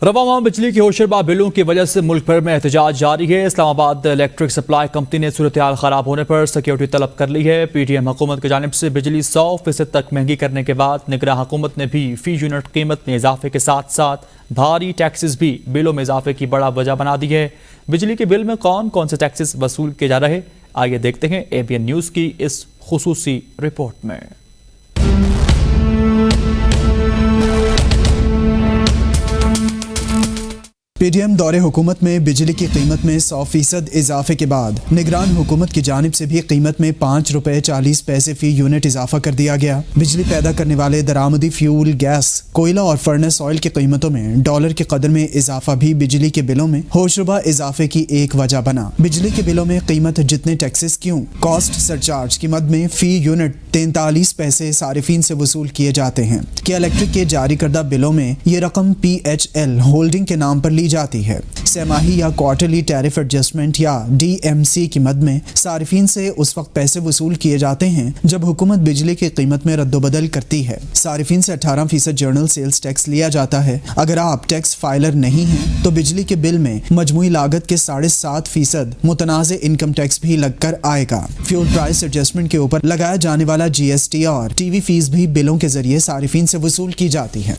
रवामा बिजली की होशरबा बिलों की वजह से मुल्क भर में एहतजाज जारी है। इस्लामाबाद इलेक्ट्रिक सप्लाई कंपनी ने सूरत-ए-हाल खराब होने पर सिक्योरिटी तलब कर ली है। पीटीएम हुकूमत की जानिब से बिजली 100% तक महंगी करने के बाद निगरां हुकूमत ने भी फी यूनिट कीमत में इजाफे के साथ साथ भारी टैक्सेस भी बिलों में इजाफे की बड़ा वजह बना दी है। बिजली के बिल में कौन कौन से टैक्सेस वसूल किए जा रहे, आइए देखते हैं एबीएन न्यूज़ की इस खुसूसी रिपोर्ट में। पीटीएम दौरे हुकूमत में बिजली की कीमत में 100% इजाफे के बाद निगरान हुकूमत की जानिब से भी कीमत में ₹5.40 फी यूनिट इजाफा कर दिया गया। बिजली पैदा करने वाले दरामदी फ्यूल, गैस, कोयला और फर्नेस ऑयल की कीमतों में डॉलर की कदर में इजाफा भी बिजली के बिलों में होशरुबा इजाफे की एक वजह बना। बिजली के बिलों में कीमत जितने टैक्सेस क्यों, कॉस्ट सरचार्ज की मद में फी यूनिट 43 पैसे सारिफीन से वसूल किए जाते हैं कि इलेक्ट्रिक के जारी करदा बिलों में ये रकम PHL होल्डिंग के नाम पर ली जाती है। सेमाही या क्वार्टरली टैरिफ एडजस्टमेंट या DMC की मद में सारिफीन से उस वक्त पैसे वसूल किए जाते हैं जब हुकूमत बिजली की कीमत में रद्दोबदल करती है। सारिफीन से 18% जर्नल सेल्स टैक्स लिया जाता है। अगर आप टैक्स फाइलर नहीं हैं तो बिजली के बिल में मजमूई लागत के 7.5% मुतनाज़ इनकम टैक्स भी लगकर आएगा। फ्यूल प्राइस एडजस्टमेंट के ऊपर लगाया जाने वाला GST और TV फीस भी बिलों के जरिए सारिफीन से वसूल की जाती है।